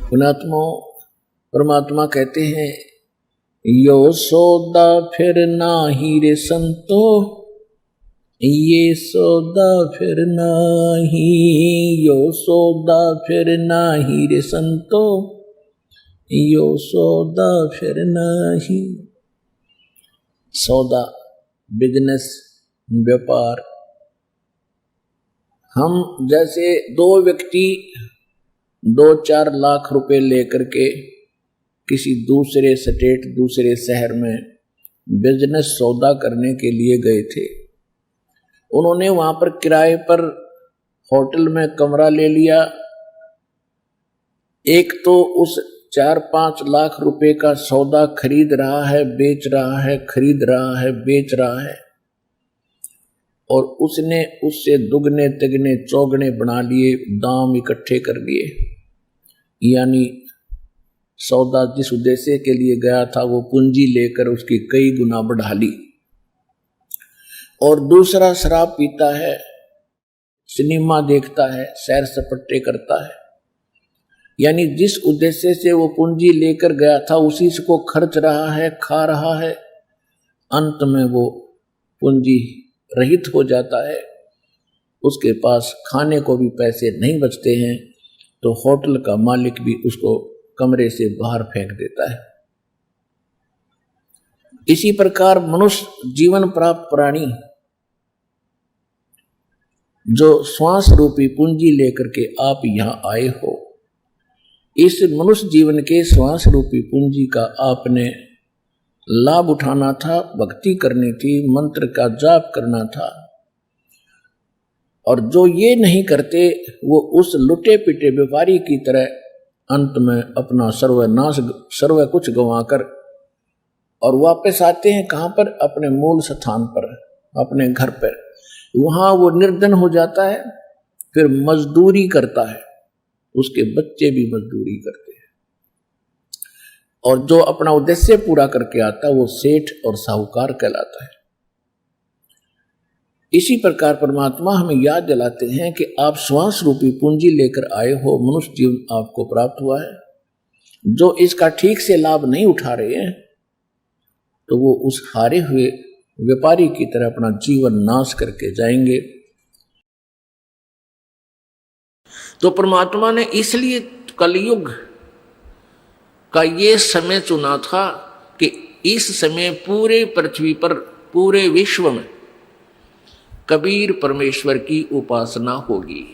पुणात्मा परमात्मा कहते हैं, यो सौदा फिर नाही रे संतो, ये सौदा फिर नाही, यो सौदा फिर नाही रे संतो, यो सौदा फिर नाही। सौदा, बिजनेस, व्यापार। हम जैसे दो व्यक्ति 2-4 लाख रुपए लेकर के किसी दूसरे स्टेट, दूसरे शहर में बिजनेस सौदा करने के लिए गए थे। उन्होंने वहां पर किराए पर होटल में कमरा ले लिया। एक तो उस 4-5 लाख रुपए का सौदा खरीद रहा है, बेच रहा है, खरीद रहा है, बेच रहा है, और उसने उससे दुगने तिगने चौगने बना लिए, दाम इकट्ठे कर लिए। यानी सौदा जिस उद्देश्य के लिए गया था वो पूंजी लेकर उसकी कई गुना बढ़ा ली। और दूसरा शराब पीता है, सिनेमा देखता है, सैर सपाटे करता है। यानी जिस उद्देश्य से वो पूंजी लेकर गया था उसी से को खर्च रहा है, खा रहा है। अंत में वो पूंजी रहित हो जाता है, उसके पास खाने को भी पैसे नहीं बचते हैं, तो होटल का मालिक भी उसको कमरे से बाहर फेंक देता है। इसी प्रकार मनुष्य जीवन प्राप्त प्राणी जो श्वास रूपी पूंजी लेकर के आप यहां आए हो, इस मनुष्य जीवन के श्वास रूपी पूंजी का आपने लाभ उठाना था, भक्ति करनी थी, मंत्र का जाप करना था। और जो ये नहीं करते वो उस लुटे पिटे व्यापारी की तरह अंत में अपना सर्वनाश, सर्व कुछ गंवाकर और वापस आते हैं कहां पर? अपने मूल स्थान पर, अपने घर पर। वहां वो निर्धन हो जाता है, फिर मजदूरी करता है, उसके बच्चे भी मजदूरी करते हैं, और जो अपना उद्देश्य पूरा करके आता है वो सेठ और साहूकार कहलाता है। इसी प्रकार परमात्मा हमें याद दिलाते हैं कि आप श्वास रूपी पूंजी लेकर आए हो, मनुष्य जीवन आपको प्राप्त हुआ है। जो इसका ठीक से लाभ नहीं उठा रहे हैं तो वो उस हारे हुए व्यापारी की तरह अपना जीवन नाश करके जाएंगे। तो परमात्मा ने इसलिए कलयुग का ये समय चुना था कि इस समय पूरे पृथ्वी पर, पूरे विश्व में कबीर परमेश्वर की उपासना होगी।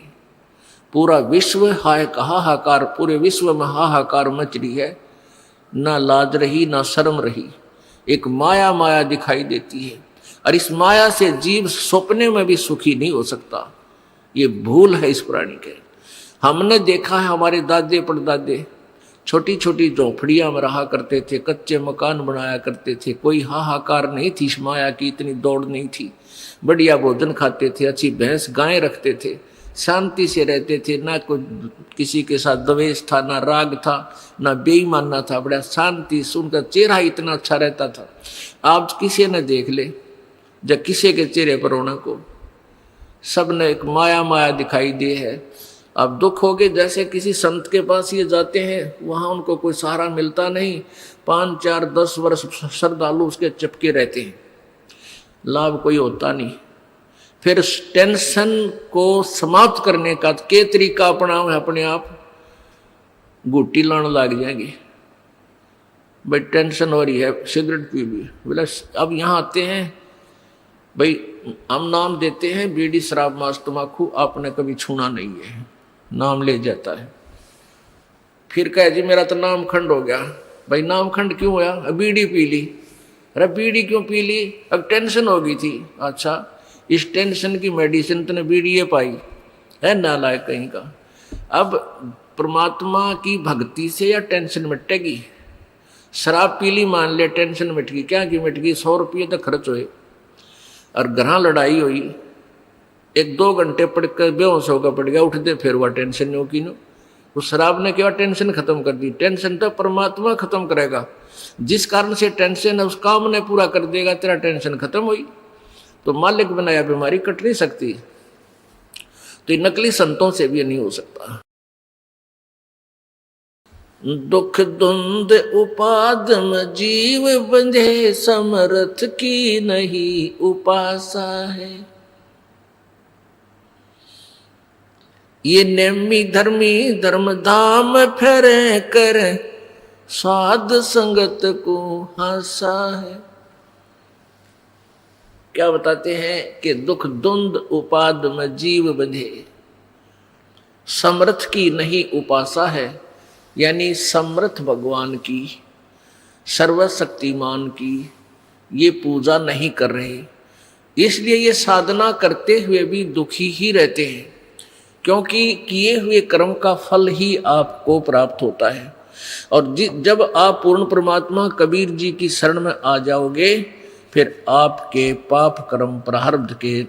पूरा विश्व हाहाकार, पूरे विश्व में हाहाकार मच रही है, ना लाज रही ना शर्म रही। एक माया माया दिखाई देती है, और इस माया से जीव सपने में भी सुखी नहीं हो सकता। ये भूल है इस प्राणी के। हमने देखा है, हमारे दादे परदादे छोटी छोटी झोंपड़ियां में रहा करते थे, कच्चे मकान बनाया करते थे, कोई हाहाकार नहीं थी, इस माया की इतनी दौड़ नहीं थी। बढ़िया भोजन खाते थे, अच्छी भैंस गाय रखते थे, शांति से रहते थे, ना कोई किसी के साथ द्वेष था, ना राग था, ना बेईमानना था, बड़ा शांति से उनका चेहरा इतना अच्छा रहता था। आप किसी ने देख ले, जब किसी के चेहरे पर रोना को, सब ने एक माया माया दिखाई दी है। अब दुख हो गए, जैसे किसी संत के पास ये जाते हैं, वहां उनको कोई सहारा मिलता नहीं, 5, 4, 10 वर्ष श्रद्धालु उसके चिपके रहते हैं, लाभ कोई होता नहीं। फिर टेंशन को समाप्त करने का के तरीका अपनाओ, अपने आप गुट्टी लाने लग जाएंगे। भाई टेंशन हो रही है, सिगरेट पी ली, बोला अब यहाँ आते हैं, भाई हम नाम देते हैं बीड़ी शराब मांस तम्बाकू, आपने कभी छूना नहीं है, नाम ले जाता है। फिर कहे जी मेरा तो नाम खंड हो गया। भाई नाम खंड क्यों होया? बीड़ी पी ली। अरे बीड़ी क्यों पी ली? अब टेंशन हो गई थी। अच्छा, इस टेंशन की मेडिसिन तूने बीड़ी ये पाई है, नालायक कहीं का। अब परमात्मा की भक्ति से या टेंशन मिटेगी? शराब पी ली, मान ले टेंशन मिट गई, क्या की मिट गई? 100 रुपये तो खर्च हुए, और घर लड़ाई हुई, 1-2 घंटे पढ़ कर बेहोश होकर पड़ गया, उठ दे फिर वह टेंशन नहीं होगी। नो उस शराब ने क्या टेंशन खत्म कर दी? टेंशन तो परमात्मा खत्म करेगा। जिस कारण से टेंशन है उस काम ने पूरा कर देगा, तेरा टेंशन खत्म हुई। तो मालिक बनाया बीमारी कट नहीं सकती। तो ये नकली संतों से भी नहीं हो सकता। दुख धुंध उपादम जीव बंधे, समर्थ की नहीं उपासा है। ये नेमी धर्मी धर्म धाम फेरे कर, साध संगत को हासा है। क्या बताते हैं कि दुख धुंध उपाद में जीव बंधे, समर्थ की नहीं उपासा है, यानी समर्थ भगवान की, सर्वशक्तिमान की ये पूजा नहीं कर रहे, इसलिए ये साधना करते हुए भी दुखी ही रहते हैं, क्योंकि किए हुए कर्म का फल ही आपको प्राप्त होता है। और जब आप पूर्ण परमात्मा कबीर जी की शरण में आ जाओगे, फिर आपके पाप कर्म प्रारब्ध के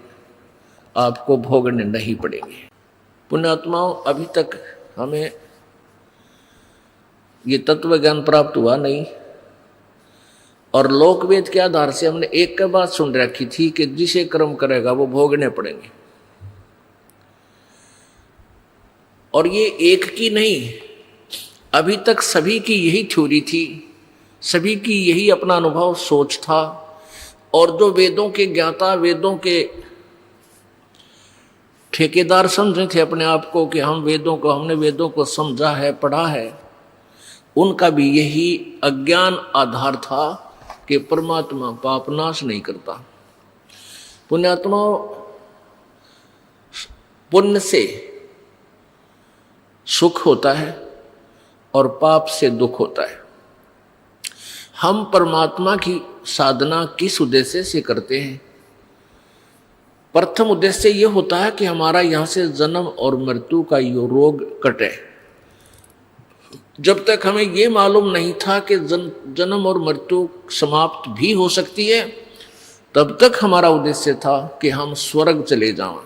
आपको भोगने नहीं पड़ेंगे। पुण्यात्माओं, अभी तक हमें ये तत्व ज्ञान प्राप्त हुआ नहीं, और लोकवेद के आधार से हमने एक के बात सुन रखी थी कि जिसे कर्म करेगा वो भोगने पड़ेंगे। और ये एक की नहीं, अभी तक सभी की यही थ्योरी थी, सभी की यही अपना अनुभव सोच था। और जो वेदों के ज्ञाता, वेदों के ठेकेदार समझे थे अपने आप को कि हमने वेदों को समझा है, पढ़ा है, उनका भी यही अज्ञान आधार था कि परमात्मा पाप नाश नहीं करता। पुण्यात्मा, पुण्य से सुख होता है और पाप से दुख होता है। हम परमात्मा की साधना किस उद्देश्य से करते हैं? प्रथम उद्देश्य यह होता है कि हमारा यहां से जन्म और मृत्यु का यो रोग कटे। जब तक हमें यह मालूम नहीं था कि जन्म और मृत्यु समाप्त भी हो सकती है, तब तक हमारा उद्देश्य था कि हम स्वर्ग चले जाएं।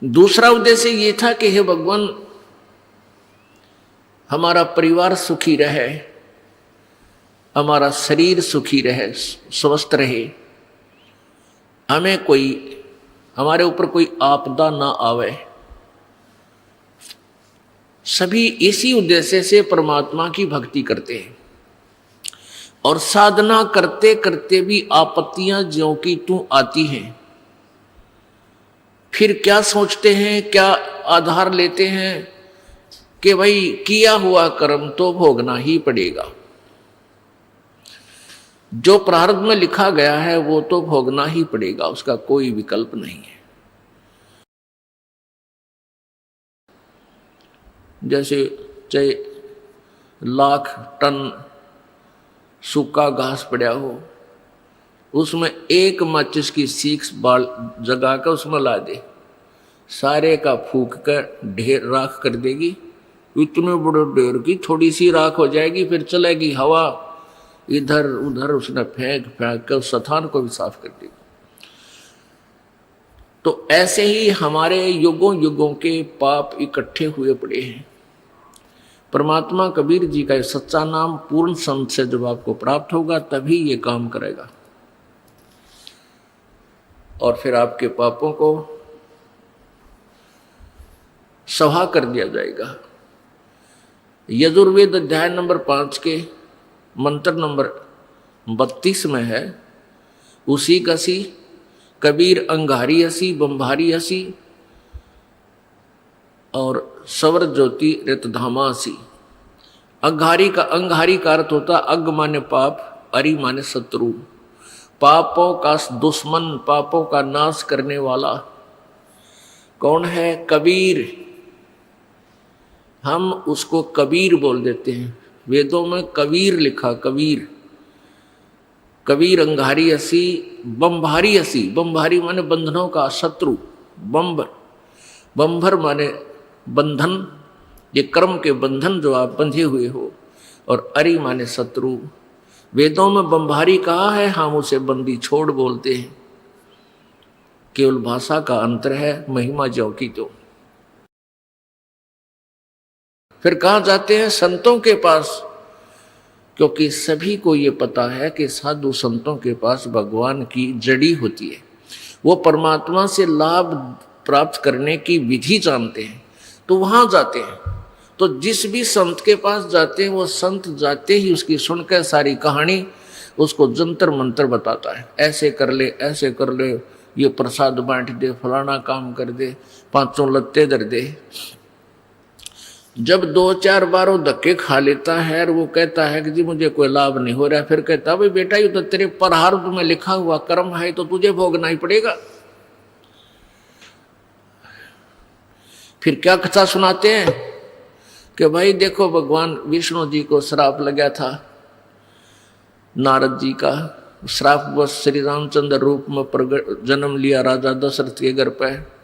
दूसरा उद्देश्य ये था कि हे भगवान, हमारा परिवार सुखी रहे, हमारा शरीर सुखी रहे, स्वस्थ रहे, हमारे ऊपर कोई आपदा ना आवे। सभी इसी उद्देश्य से परमात्मा की भक्ति करते हैं। और साधना करते करते भी आपत्तियां ज्यों की त्यों आती हैं। फिर क्या सोचते हैं, क्या आधार लेते हैं कि भाई किया हुआ कर्म तो भोगना ही पड़ेगा, जो प्रारब्ध में लिखा गया है वो तो भोगना ही पड़ेगा, उसका कोई विकल्प नहीं है। जैसे चाहे लाख टन सूखा घास पड़ा हो, उसमें एक माचिस की सीख बाल जगा कर उसमें ला दे, सारे का फूक कर ढेर राख कर देगी। इतने बड़े ढेर की थोड़ी सी राख हो जाएगी, फिर चलेगी हवा, इधर उधर उसने फेंक फेंक कर उस स्थान को भी साफ कर देगी। तो ऐसे ही हमारे युगों युगों के पाप इकट्ठे हुए पड़े हैं। परमात्मा कबीर जी का सच्चा नाम पूर्ण संत से जब आपको प्राप्त होगा, तभी ये काम करेगा और फिर आपके पापों को सहा कर दिया जाएगा। यजुर्वेद अध्याय नंबर 5 के मंत्र नंबर 32 में है, उसी कसी कबीर अंगारी हसी बंभारी हसी और सवर ज्योति रितधामा हसी। अंगारी का अर्थ होता अग माने पाप, अरि माने शत्रु, पापों का दुश्मन, पापों का नाश करने वाला कौन है? कबीर। हम उसको कबीर बोल देते हैं, वेदों में कबीर लिखा, कबीर। कबीर अंगारी हसी बंभारी हसी, बंभारी माने बंधनों का शत्रु, बंभर माने बंधन, ये कर्म के बंधन जो आप बंधे हुए हो, और अरि माने शत्रु। वेदों में बंभारी कहा है, हम उसे बंदी छोड़ बोलते हैं। केवल भाषा का अंतर है, महिमा ज्यों की त्यों। फिर कहाँ जाते हैं? संतों के पास, क्योंकि सभी को ये पता है कि साधु संतों के पास भगवान की जड़ी होती है, वो परमात्मा से लाभ प्राप्त करने की विधि जानते हैं, तो वहां जाते हैं। तो जिस भी संत के पास जाते हैं वो संत जाते ही उसकी सुनकर सारी कहानी उसको जंतर मंतर बताता है, ऐसे कर ले, ऐसे कर ले, ये प्रसाद बांट दे, फलाना काम कर दे, 5 लत्ते धर दे। जब 2-4 बार वो धक्के खा लेता है और वो कहता है कि जी मुझे कोई लाभ नहीं हो रहा, फिर कहता भाई बेटा ये तो तेरे प्रारब्ध में लिखा हुआ कर्म है, तो तुझे भोगना ही पड़ेगा। फिर क्या कथा सुनाते हैं कि भाई देखो भगवान विष्णु जी को श्राप लगा था, नारद जी का श्राप बस श्री रामचंद्र रूप में जन्म लिया राजा दशरथ के घर पे,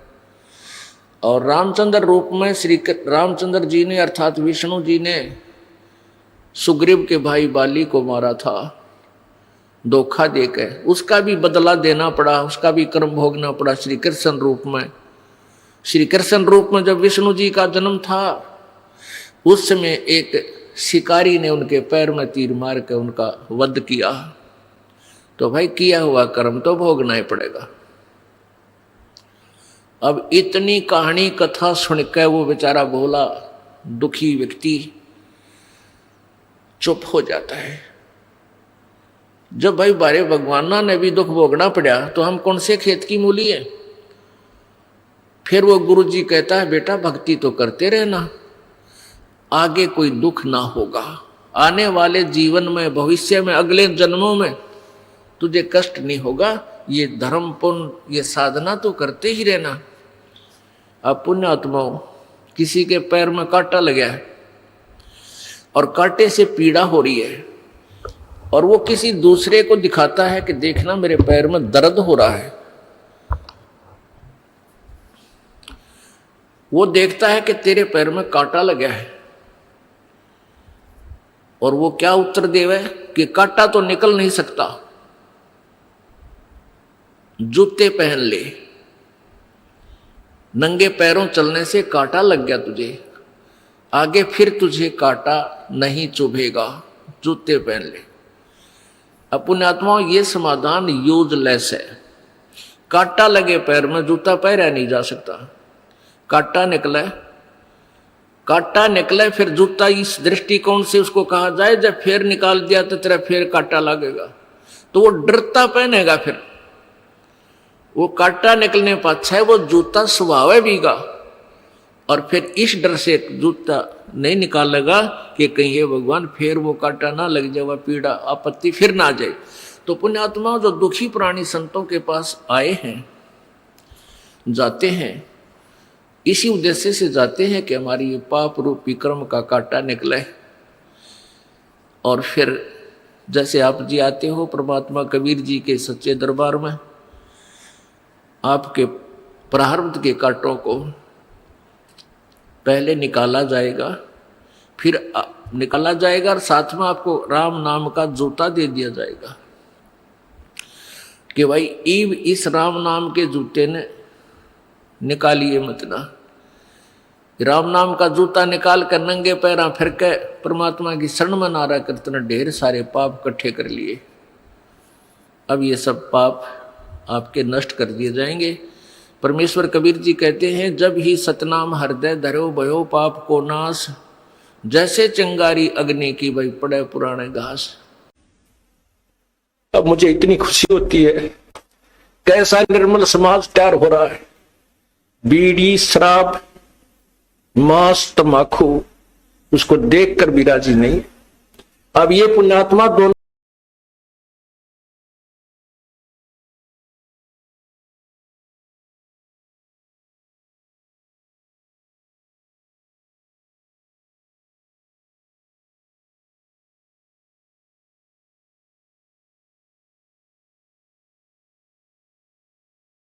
और रामचंद्र रूप में श्री रामचंद्र जी ने अर्थात विष्णु जी ने सुग्रीव के भाई बाली को मारा था धोखा देकर, उसका भी बदला देना पड़ा, उसका भी कर्म भोगना पड़ा श्री कृष्ण रूप में। श्री कृष्ण रूप में जब विष्णु जी का जन्म था उस समय एक शिकारी ने उनके पैर में तीर मार के उनका वध किया, तो भाई किया हुआ कर्म तो भोगना ही पड़ेगा। अब इतनी कहानी कथा सुनकर वो बेचारा भोला दुखी व्यक्ति चुप हो जाता है। जब भाई बारे भगवाना ने भी दुख भोगना पड़ा तो हम कौन से खेत की मूली है। फिर वो गुरु जी कहता है बेटा भक्ति तो करते रहना, आगे कोई दुख ना होगा, आने वाले जीवन में भविष्य में अगले जन्मों में तुझे कष्ट नहीं होगा, ये धर्म पुण्य ये साधना तो करते ही रहना। अब पुण्यात्माओं किसी के पैर में कांटा लगा है और कांटे से पीड़ा हो रही है और वो किसी दूसरे को दिखाता है कि देखना मेरे पैर में दर्द हो रहा है, वो देखता है कि तेरे पैर में कांटा लगा है और वो क्या उत्तर देवे कि कांटा तो निकल नहीं सकता, जूते पहन ले, नंगे पैरों चलने से कांटा लग गया तुझे, आगे फिर तुझे कांटा नहीं चुभेगा, जूते पहन ले। अब पुण्यात्माओं ये समाधान यूजलेस है। कांटा लगे पैर में जूता पहना नहीं जा सकता, कांटा निकले फिर जूता इस दृष्टिकोण से उसको कहा जाए जब फिर निकाल दिया तो तेरा फिर कांटा लगेगा, तो वो डरता पहनेगा, फिर वो कांटा निकलने पर अच्छा है वो जूता स्वभाव भीगा, और फिर इस डर से जूता नहीं निकालेगा कि कहीं ये भगवान फिर वो कांटा ना लग जाए, वह पीड़ा आपत्ति फिर ना आ जाए। तो पुण्यात्मा जो दुखी प्राणी संतों के पास आए हैं जाते हैं इसी उद्देश्य से जाते हैं कि हमारी ये पाप रूपी कर्म का कांटा निकले। और फिर जैसे आप जी आते हो परमात्मा कबीर जी के सच्चे दरबार में, आपके प्रारब्ध के कांटों को पहले निकाला जाएगा, फिर निकाला जाएगा और साथ में आपको राम नाम का जूता दे दिया जाएगा कि भाई ईव इस राम नाम के जूते ने निकालिए मत ना। राम नाम का जूता निकाल कर नंगे पैरा फिर के परमात्मा की शरण में नारा करते ढेर सारे पाप इकट्ठे कर लिए। अब ये सब पाप आपके नष्ट कर दिए जाएंगे। परमेश्वर कबीर जी कहते हैं जब ही सतनाम हृदय धरो भयो पाप को नाश, जैसे चिंगारी अग्नि की भाई पड़े पुराने घास। अब मुझे इतनी खुशी होती है, कैसा निर्मल समाज तैयार हो रहा है। बीड़ी शराब मांस तमाकू उसको देखकर भी राजी नहीं। अब ये पुण्यात्मा दोनों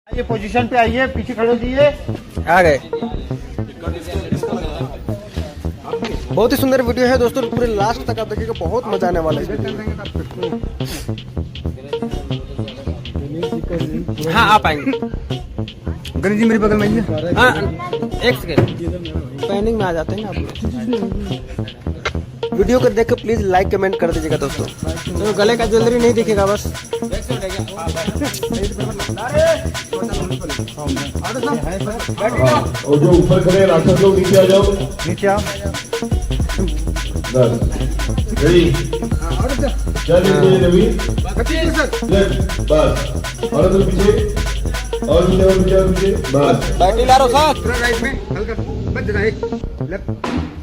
ये पोजीशन पे आइए, पीछे खड़े होइए। आ गए। बहुत ही सुंदर वीडियो है दोस्तों, पूरे लास्ट तक आप देखिएगा, बहुत मजा आने वाला है। हाँ आप आएंगे। गणेश जी मेरे बगल में आइए। हाँ एक सेकेंड, पैनिंग में आ जाते हैं ना आप। वीडियो को देख कर प्लीज लाइक कमेंट कर दीजिएगा दोस्तों। तो गले का ज्वेलरी नहीं दिखेगा बस। और जो ऊपर खड़े राक्षस लोग नीचे आ जाओ। नीचे आओ। बस रेडी चल पीछे रवि बस और तो पीछे और पीछे और पीछे और पीछे बस बैटरी ला रहा साथ। थोड़ा राइट में हल्का बच रहा है लेफ्ट।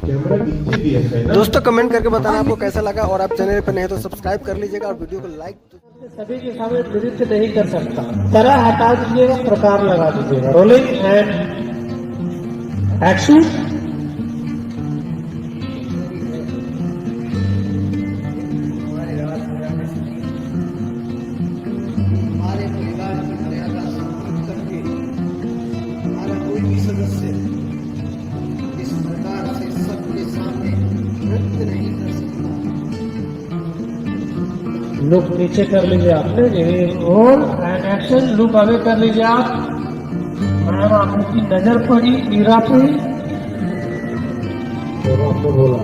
कैमरा नीचे दिया है ना दोस्तों कमेंट करके बताना आपको कैसा लगा, और आप चैनल पर नए तो सब्सक्राइब कर लीजिएगा और वीडियो को लाइक। सभी के सामने नृत्य नहीं कर सकता, तरह हटा दीजिएगा, प्रकार लगा दीजिएगा। Rolling and action. हमारे परिवार की मर्यादा समाप्त करके हमारा कोई भी सदस्य इस प्रकार से सबके सामने नृत्य नहीं कर सकता। लुक नीचे कर लीजिए आपने, रोल एंड एक्शन। लुक आगे कर लीजिए आप। मैम आपकी नजर पड़ी मीरा पे, तो आपको बोला